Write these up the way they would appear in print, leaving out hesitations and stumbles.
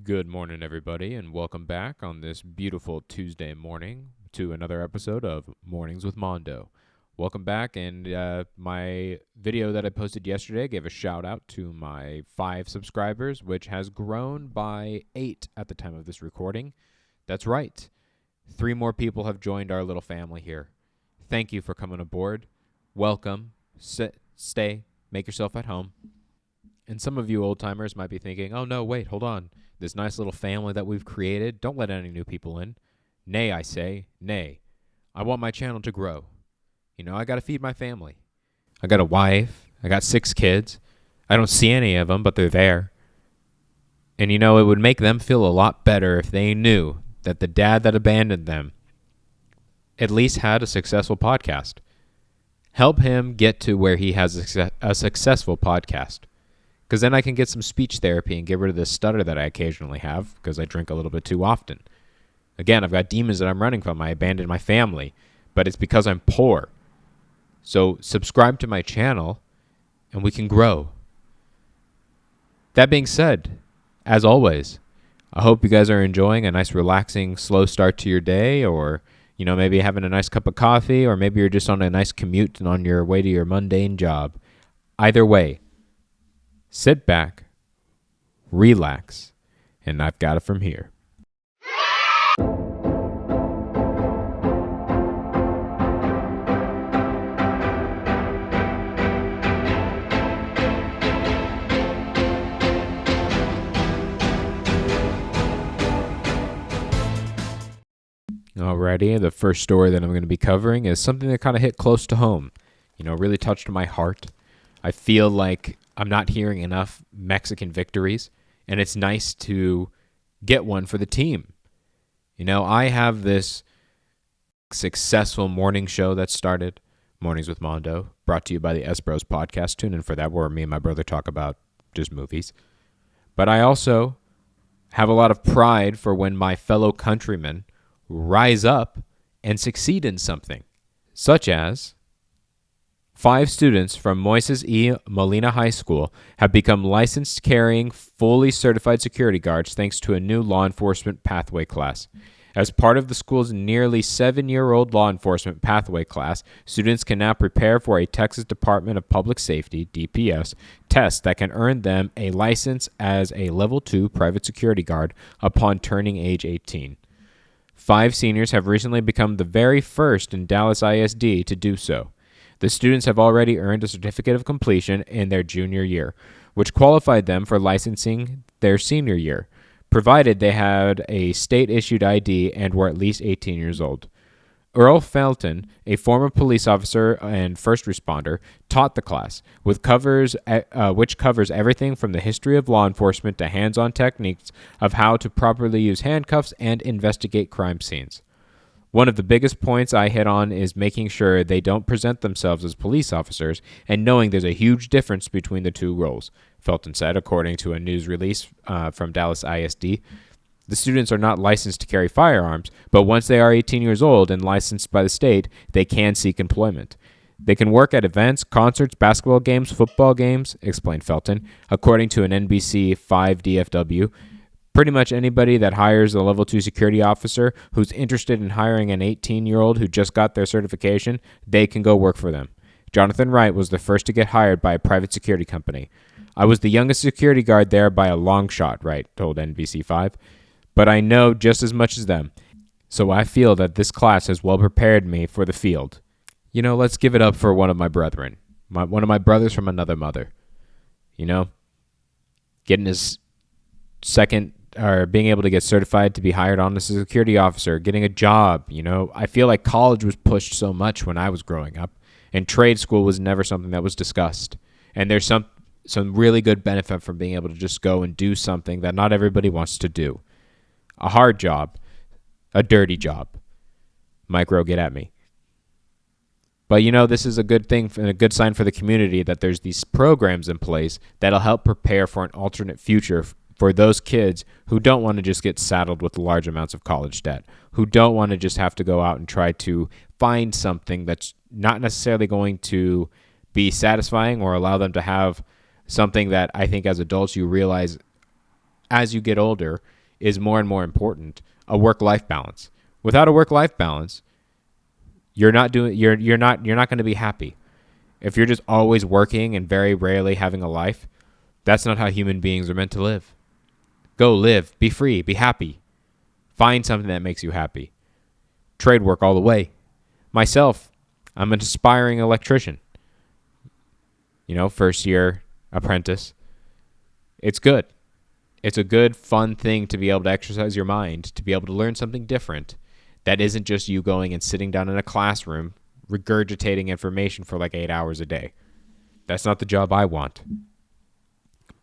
Good morning, everybody, and welcome back on this beautiful Tuesday morning to another episode of Mornings with Mando. Welcome back, and my video that I posted yesterday gave a shout out to my 5 subscribers, which has grown by 8 at the time of this recording. That's right, 3 more people have joined our little family here. Thank you for coming aboard. Welcome, sit, stay, make yourself at home. And some of you old timers might be thinking, oh no, wait, hold on. This nice little family that we've created, don't let any new people in. Nay, I say, nay. I want my channel to grow. I got to feed my family. I got a wife. I got 6 kids. I don't see any of them, but they're there. And it would make them feel a lot better if they knew that the dad that abandoned them at least had a successful podcast. Help him get to where he has a successful podcast. Because then I can get some speech therapy and get rid of this stutter that I occasionally have because I drink a little bit too often. Again, I've got demons that I'm running from. I abandoned my family, but it's because I'm poor. So subscribe to my channel and we can grow. That being said, as always, I hope you guys are enjoying a nice relaxing slow start to your day, or maybe having a nice cup of coffee, or maybe you're just on a nice commute and on your way to your mundane job. Either way, sit back, relax, and I've got it from here. Alrighty, the first story that I'm going to be covering is something that kind of hit close to home. Really touched my heart. I feel like I'm not hearing enough Mexican victories, and it's nice to get one for the team. I have this successful morning show that started, Mornings with Mando, brought to you by the S Bros podcast. Tune in for that, where me and my brother talk about just movies. But I also have a lot of pride for when my fellow countrymen rise up and succeed in something, such as 5 students from Moises E. Molina High School have become licensed carrying, fully certified security guards thanks to a new law enforcement pathway class. As part of the school's nearly 7-year-old law enforcement pathway class, students can now prepare for a Texas Department of Public Safety, DPS, test that can earn them a license as a Level 2 private security guard upon turning age 18. 5 seniors have recently become the very first in Dallas ISD to do so. The students have already earned a certificate of completion in their junior year, which qualified them for licensing their senior year, provided they had a state-issued ID and were at least 18 years old. Earl Felton, a former police officer and first responder, taught the class, which covers everything from the history of law enforcement to hands-on techniques of how to properly use handcuffs and investigate crime scenes. One of the biggest points I hit on is making sure they don't present themselves as police officers and knowing there's a huge difference between the two roles, Felton said, according to a news release from Dallas ISD. The students are not licensed to carry firearms, but once they are 18 years old and licensed by the state, they can seek employment. They can work at events, concerts, basketball games, football games, explained Felton, according to an NBC 5 DFW. Pretty much anybody that hires a Level 2 security officer who's interested in hiring an 18-year-old who just got their certification, they can go work for them. Jonathan Wright was the first to get hired by a private security company. I was the youngest security guard there by a long shot, Wright told NBC5. But I know just as much as them, so I feel that this class has well prepared me for the field. Let's give it up for one of my brethren, one of my brothers from another mother. Getting his second, or being able to get certified to be hired on as a security officer, getting a job. I feel like college was pushed so much when I was growing up, and trade school was never something that was discussed. And there's some really good benefit from being able to just go and do something that not everybody wants to do. A hard job, a dirty job. Micro, get at me. But this is a good thing and a good sign for the community that there's these programs in place that'll help prepare for an alternate future for those kids who don't want to just get saddled with large amounts of college debt, who don't want to just have to go out and try to find something that's not necessarily going to be satisfying or allow them to have something that I think as adults you realize as you get older is more and more important, a work-life balance. Without a work-life balance, you're not going to be happy. If you're just always working and very rarely having a life, that's not how human beings are meant to live. Go live, be free, be happy. Find something that makes you happy. Trade work all the way. Myself, I'm an aspiring electrician. First year apprentice. It's good. It's a good, fun thing to be able to exercise your mind, to be able to learn something different that isn't just you going and sitting down in a classroom regurgitating information for like 8 hours a day. That's not the job I want.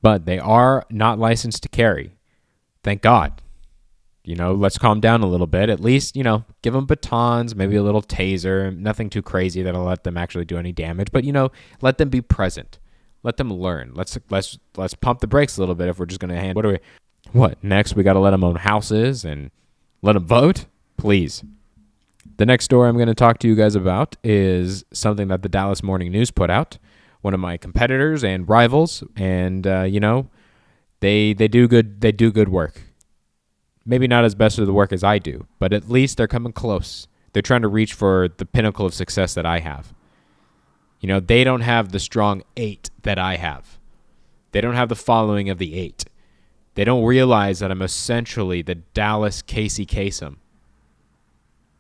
But they are not licensed to carry. Thank God. Let's calm down a little bit. At least, give them batons, maybe a little taser, nothing too crazy that'll let them actually do any damage. But, let them be present. Let them learn. Let's pump the brakes a little bit if we're just going to hand. What? Next, we got to let them own houses and let them vote? Please. The next story I'm going to talk to you guys about is something that the Dallas Morning News put out. One of my competitors and rivals, and they do good work. Maybe not as best of the work as I do, but at least they're coming close. They're trying to reach for the pinnacle of success that I have. They don't have the strong 8 that I have. They don't have the following of the 8. They don't realize that I'm essentially the Dallas Casey Kasem.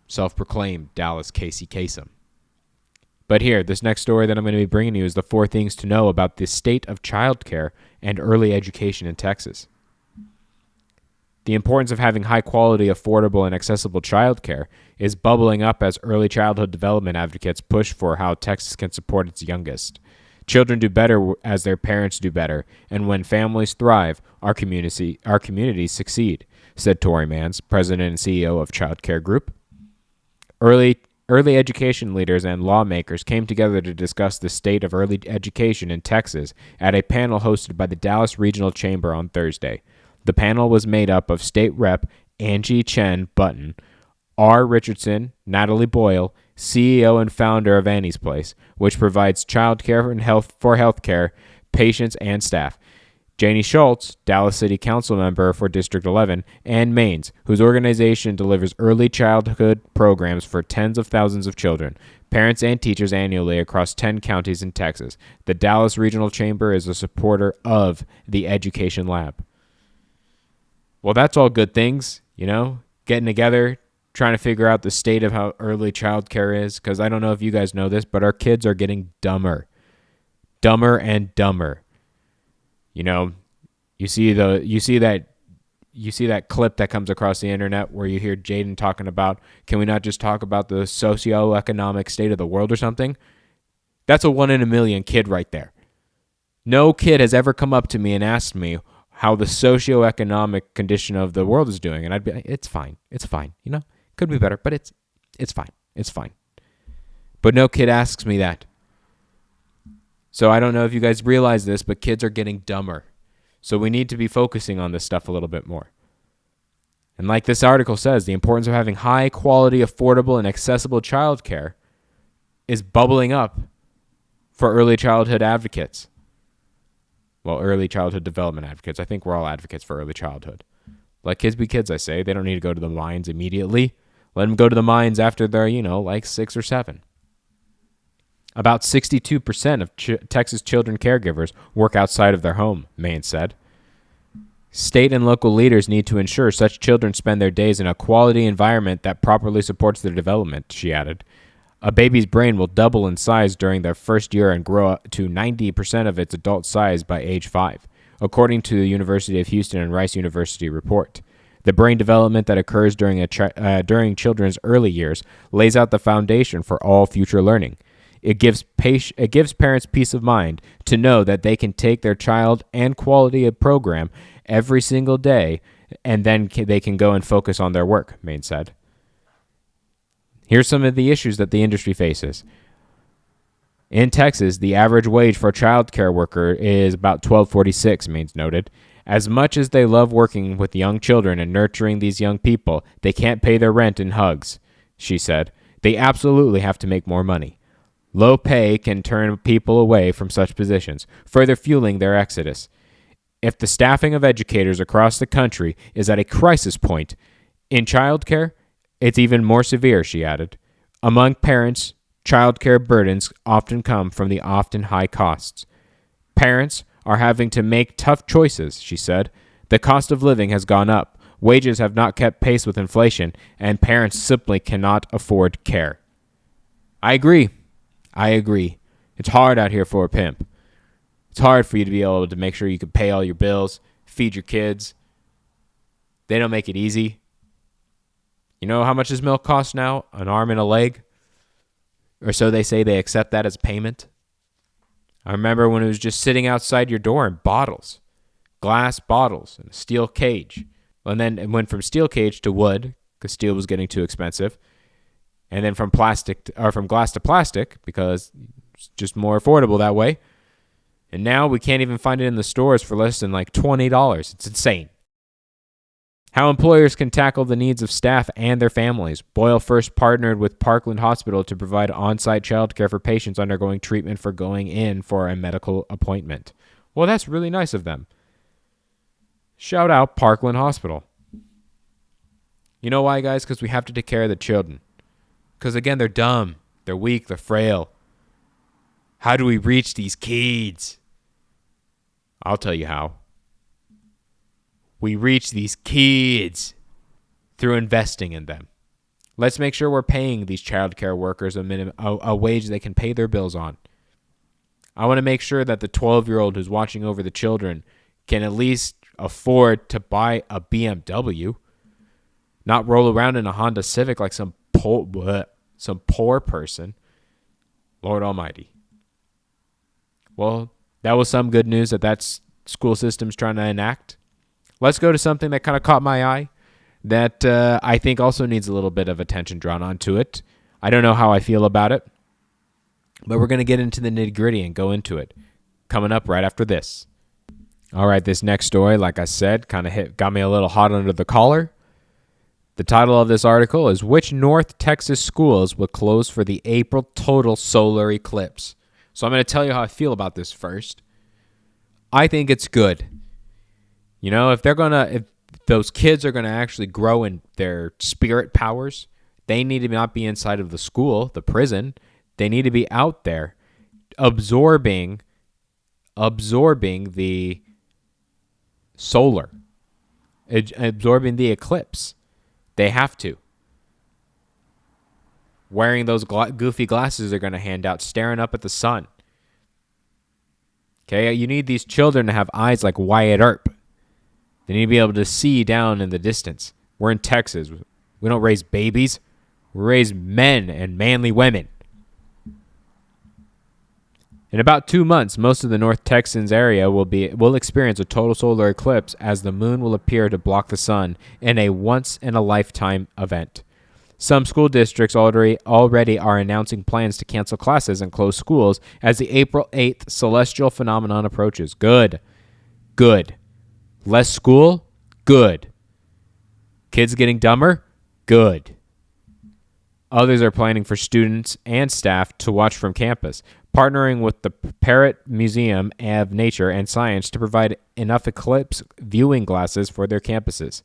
Self-proclaimed Dallas Casey Kasem. But here, this next story that I'm going to be bringing you is the 4 things to know about the state of childcare and early education in Texas. The importance of having high-quality, affordable, and accessible childcare is bubbling up as early childhood development advocates push for how Texas can support its youngest. Children do better as their parents do better, and when families thrive, our communities succeed, said Tori Mans, president and CEO of Child Care Group. Early education leaders and lawmakers came together to discuss the state of early education in Texas at a panel hosted by the Dallas Regional Chamber on Thursday. The panel was made up of State Rep. Angie Chen Button, R. Richardson, Natalie Boyle, CEO and founder of Annie's Place, which provides child care and healthcare patients and staff, Janie Schultz, Dallas City Council member for District 11, and Maines, whose organization delivers early childhood programs for tens of thousands of children, parents, and teachers annually across 10 counties in Texas. The Dallas Regional Chamber is a supporter of the Education Lab. Well, that's all good things, getting together, trying to figure out the state of how early childcare is, because I don't know if you guys know this, but our kids are getting dumber and dumber. You see that clip that comes across the internet where you hear Jaden talking about, can we not just talk about the socioeconomic state of the world or something? That's a 1 in a million kid right there. No kid has ever come up to me and asked me how the socioeconomic condition of the world is doing, and I'd be like, it's fine, could be better, but it's fine. But no kid asks me that. So I don't know if you guys realize this, but kids are getting dumber. So we need to be focusing on this stuff a little bit more. And like this article says, the importance of having high quality, affordable, and accessible childcare is bubbling up for early childhood advocates. Well, early childhood development advocates. I think we're all advocates for early childhood. Let kids be kids, I say. They don't need to go to the mines immediately. Let them go to the mines after they're, like 6 or 7. About 62% of Texas children caregivers work outside of their home, Maine said. State and local leaders need to ensure such children spend their days in a quality environment that properly supports their development, she added. A baby's brain will double in size during their first year and grow up to 90% of its adult size by age 5, according to the University of Houston and Rice University report. The brain development that occurs during children's early years lays out the foundation for all future learning. It gives parents peace of mind to know that they can take their child and quality of program every single day, and then they can go and focus on their work, Maine said. Here's some of the issues that the industry faces. In Texas, the average wage for a child care worker is about $12.46, Maines noted. As much as they love working with young children and nurturing these young people, they can't pay their rent in hugs, she said. They absolutely have to make more money. Low pay can turn people away from such positions, further fueling their exodus. If the staffing of educators across the country is at a crisis point in childcare, it's even more severe, she added. Among parents, childcare burdens often come from the often high costs. Parents are having to make tough choices, she said. The cost of living has gone up, wages have not kept pace with inflation, and parents simply cannot afford care. I agree. It's hard out here for a pimp. It's hard for you to be able to make sure you can pay all your bills, feed your kids. They don't make it easy. You know how much this milk costs now? An arm and a leg? Or so they say. They accept that as payment. I remember when it was just sitting outside your door in bottles, glass bottles in a steel cage. And then it went from steel cage to wood because steel was getting too expensive. And then from glass to plastic because it's just more affordable that way. And now we can't even find it in the stores for less than like $20. It's insane. How employers can tackle the needs of staff and their families. Boyle first partnered with Parkland Hospital to provide on-site childcare for patients undergoing treatment for going in for a medical appointment. Well, that's really nice of them. Shout out Parkland Hospital. You know why, guys? Because we have to take care of the children. Because, again, they're dumb. They're weak. They're frail. How do we reach these kids? I'll tell you how. We reach these kids through investing in them. Let's make sure we're paying these childcare workers a wage they can pay their bills on. I want to make sure that the 12-year-old who's watching over the children can at least afford to buy a BMW, not roll around in a Honda Civic like some poor person. Lord Almighty. Well, that was some good news that school system's trying to enact. Let's go to something that kind of caught my eye that I think also needs a little bit of attention drawn onto it. I don't know how I feel about it, but we're going to get into the nitty-gritty and go into it. Coming up right after this. All right, this next story, like I said, got me a little hot under the collar. The title of this article is Which North Texas Schools Will Close for the April Total Solar Eclipse? So I'm going to tell you how I feel about this first. I think it's good. You know, if those kids are going to actually grow in their spirit powers, they need to not be inside of the school, the prison. They need to be out there absorbing the solar, absorbing the eclipse. They have to. Wearing those goofy glasses they're going to hand out, staring up at the sun. Okay, you need these children to have eyes like Wyatt Earp. They need to be able to see down in the distance. We're in Texas. We don't raise babies. We raise men and manly women. In about 2 months, most of the North Texans area will experience a total solar eclipse as the moon will appear to block the sun in a once-in-a-lifetime event. Some school districts already are announcing plans to cancel classes and close schools as the April 8th celestial phenomenon approaches. Good. Less school? Good. Kids getting dumber? Good. Others are planning for students and staff to watch from campus, partnering with the Parrott Museum of Nature and Science to provide enough eclipse viewing glasses for their campuses.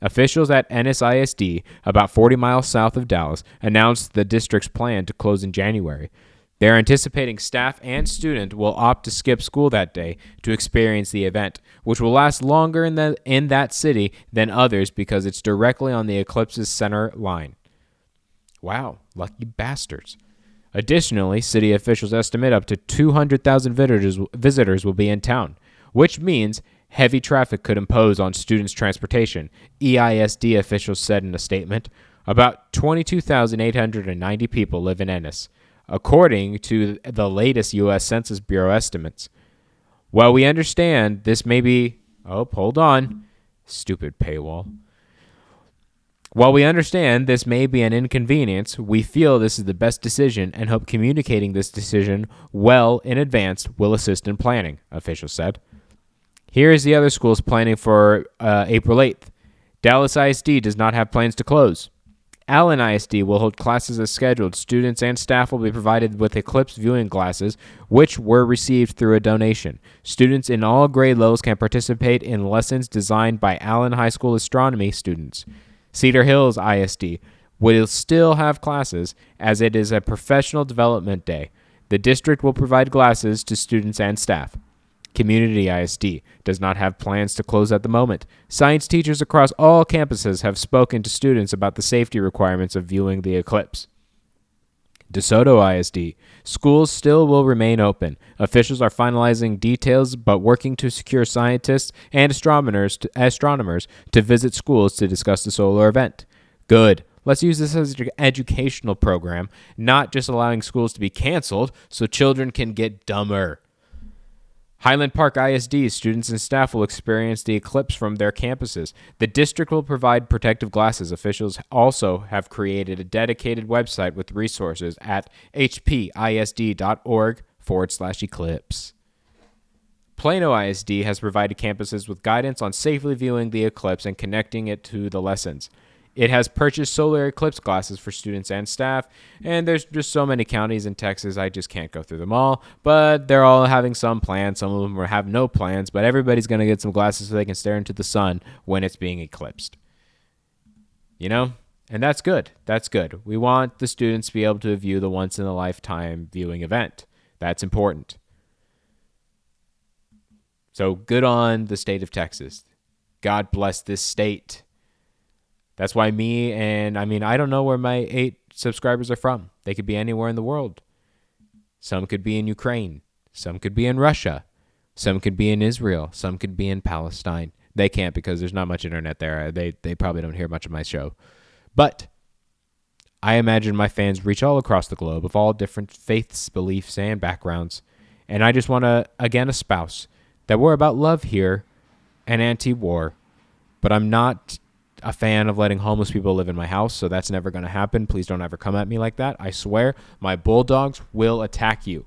Officials at Ennis ISD, about 40 miles south of Dallas, announced the district's plan to close in January. They are anticipating staff and students will opt to skip school that day to experience the event, which will last longer in that city than others because it's directly on the eclipse's center line. Wow, lucky bastards. Additionally, city officials estimate up to 200,000 visitors will be in town, which means heavy traffic could impose on students' transportation, EISD officials said in a statement. About 22,890 people live in Ennis, according to the latest U.S. Census Bureau estimates. While we understand this may be... Oh, hold on. Stupid paywall. While we understand this may be an inconvenience, we feel this is the best decision and hope communicating this decision well in advance will assist in planning, officials said. Here is the other schools planning for April 8th. Dallas ISD does not have plans to close. Allen ISD will hold classes as scheduled. Students and staff will be provided with eclipse viewing glasses, which were received through a donation. Students in all grade levels can participate in lessons designed by Allen High School astronomy students. Cedar Hills ISD will still have classes, as it is a professional development day. The district will provide glasses to students and staff. Community ISD does not have plans to close at the moment. Science teachers across all campuses have spoken to students about the safety requirements of viewing the eclipse. DeSoto ISD. Schools still will remain open. Officials are finalizing details but working to secure scientists and astronomers to visit schools to discuss the solar event. Good. Let's use this as an educational program, not just allowing schools to be canceled so children can get dumber. Highland Park ISD students and staff will experience the eclipse from their campuses. The district will provide protective glasses. Officials also have created a dedicated website with resources at hpisd.org/eclipse. Plano ISD has provided campuses with guidance on safely viewing the eclipse and connecting it to the lessons. It has purchased solar eclipse glasses for students and staff, and there's just so many counties in Texas, I just can't go through them all, but they're all having some plans. Some of them have no plans, but everybody's going to get some glasses so they can stare into the sun when it's being eclipsed. You know? And that's good. That's good. We want the students to be able to view the once-in-a-lifetime viewing event. That's important. So good on the state of Texas. God bless this state. That's why I don't know where my 8 subscribers are from. They could be anywhere in the world. Some could be in Ukraine. Some could be in Russia. Some could be in Israel. Some could be in Palestine. They can't because there's not much internet there. They probably don't hear much of my show. But I imagine my fans reach all across the globe of all different faiths, beliefs, and backgrounds. And I just want to, again, espouse that we're about love here and anti-war. But I'm not a fan of letting homeless people live in my house, so that's never going to happen. Please don't ever come at me like that. I swear, my bulldogs will attack you.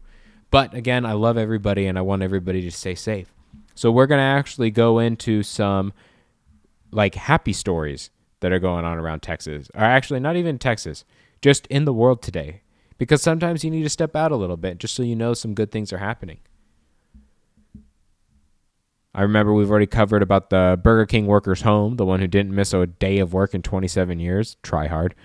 But again, I love everybody, and I want everybody to stay safe. So we're going to actually go into some happy stories that are going on around Texas. Or actually, not even Texas, just in the world today. Because sometimes you need to step out a little bit just so you know some good things are happening. I remember we've already covered about the Burger King worker's home, the one who didn't miss a day of work in 27 years. Try hard.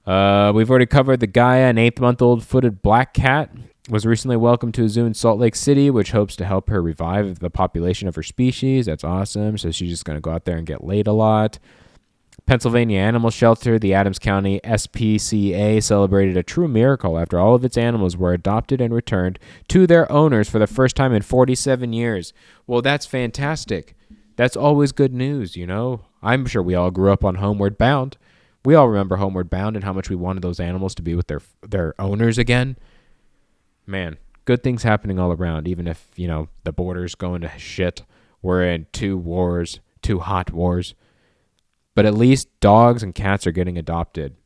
We've already covered the Gaia, an 8-month-old footed black cat, was recently welcomed to a zoo in Salt Lake City, which hopes to help her revive the population of her species. That's awesome. So she's just going to go out there and get laid a lot. Pennsylvania Animal Shelter, the Adams County SPCA, celebrated a true miracle after all of its animals were adopted and returned to their owners for the first time in 47 years. Well, that's fantastic. That's always good news, you know. I'm sure we all grew up on Homeward Bound. We all remember Homeward Bound and how much we wanted those animals to be with their owners again. Man, good things happening all around, even if, the border's going to shit. We're in 2 hot wars. But at least dogs and cats are getting adopted.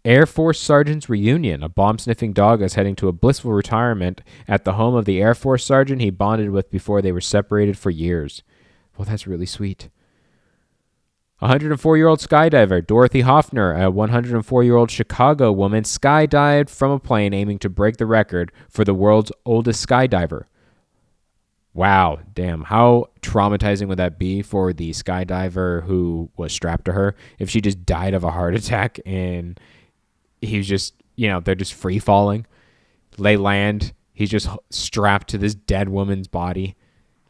Air Force Sergeant's Reunion. A bomb-sniffing dog is heading to a blissful retirement at the home of the Air Force Sergeant he bonded with before they were separated for years. Well, that's really sweet. A 104-year-old skydiver, Dorothy Hoffner, a 104-year-old Chicago woman, skydived from a plane aiming to break the record for the world's oldest skydiver. Wow, damn. How traumatizing would that be for the skydiver who was strapped to her if she just died of a heart attack and he was just, they're just free falling. They land. He's just strapped to this dead woman's body.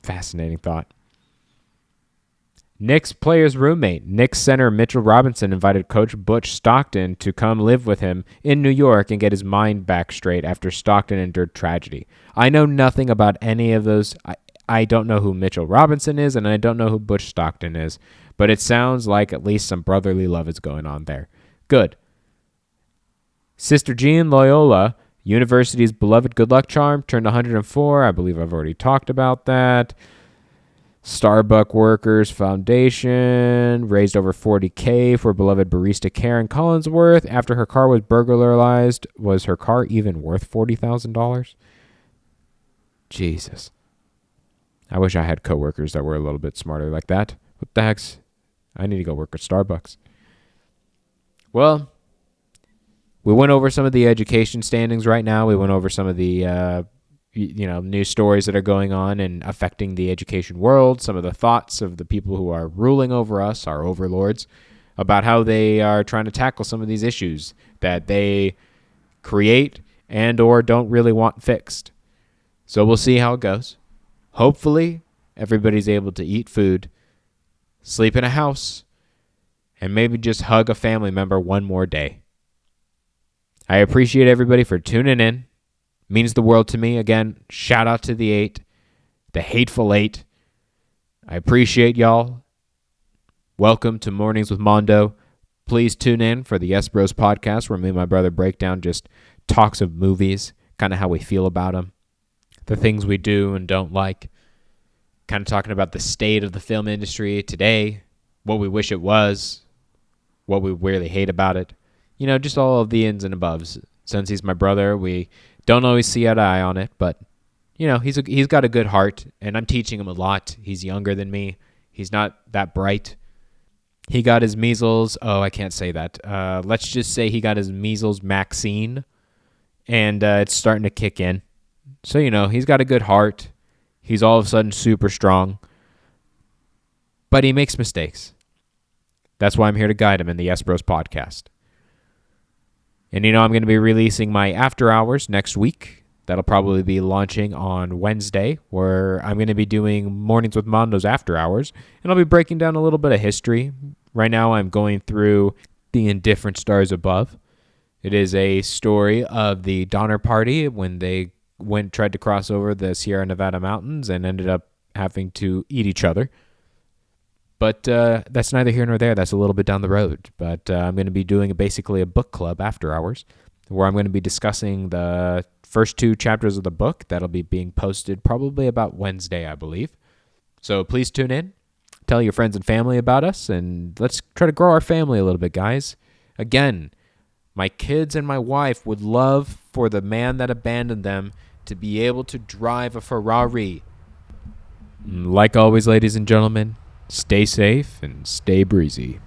Fascinating thought. Knicks player's roommate, Knicks center Mitchell Robinson, invited coach Butch Stockton to come live with him in New York and get his mind back straight after Stockton endured tragedy. I know nothing about any of those. I don't know who Mitchell Robinson is, and I don't know who Butch Stockton is, but it sounds like at least some brotherly love is going on there. Good. Sister Jean Loyola, university's beloved good luck charm, turned 104. I believe I've already talked about that. Starbucks Workers Foundation raised over $40,000 for beloved barista Karen Collinsworth. After her car was burglarized, was her car even worth $40,000? Jesus. I wish I had coworkers that were a little bit smarter like that. What the heck's... I need to go work at Starbucks. Well, we went over some of the education standings right now. We went over some of the news stories that are going on and affecting the education world, some of the thoughts of the people who are ruling over us, our overlords, about how they are trying to tackle some of these issues that they create and or don't really want fixed. So we'll see how it goes. Hopefully, everybody's able to eat food, sleep in a house, and maybe just hug a family member one more day. I appreciate everybody for tuning in. Means the world to me. Again, shout out to the 8, the hateful 8. I appreciate y'all. Welcome to Mornings with Mando. Please tune in for the Yes Bros podcast, where me and my brother break down just talks of movies, kind of how we feel about them, the things we do and don't like, kind of talking about the state of the film industry today, what we wish it was, what we really hate about it. Just all of the ins and above. Since he's my brother, we don't always see eye to eye on it, but he's got a good heart, and I'm teaching him a lot. He's younger than me. He's not that bright. He got his measles. Oh, I can't say that. Let's just say he got his measles vaccine, and it's starting to kick in. So, he's got a good heart. He's all of a sudden super strong, but he makes mistakes. That's why I'm here to guide him in the Yes Bros podcast. And, I'm going to be releasing my After Hours next week. That'll probably be launching on Wednesday, where I'm going to be doing Mornings with Mando's After Hours. And I'll be breaking down a little bit of history. Right now, I'm going through The Indifferent Stars Above. It is a story of the Donner Party when they tried to cross over the Sierra Nevada mountains and ended up having to eat each other. But that's neither here nor there. That's a little bit down the road. But I'm going to be doing basically a book club after hours, where I'm going to be discussing the first 2 chapters of the book. That'll be being posted probably about Wednesday, I believe. So please tune in. Tell your friends and family about us, and let's try to grow our family a little bit, guys. Again, my kids and my wife would love for the man that abandoned them to be able to drive a Ferrari. Like always, ladies and gentlemen, stay safe and stay breezy.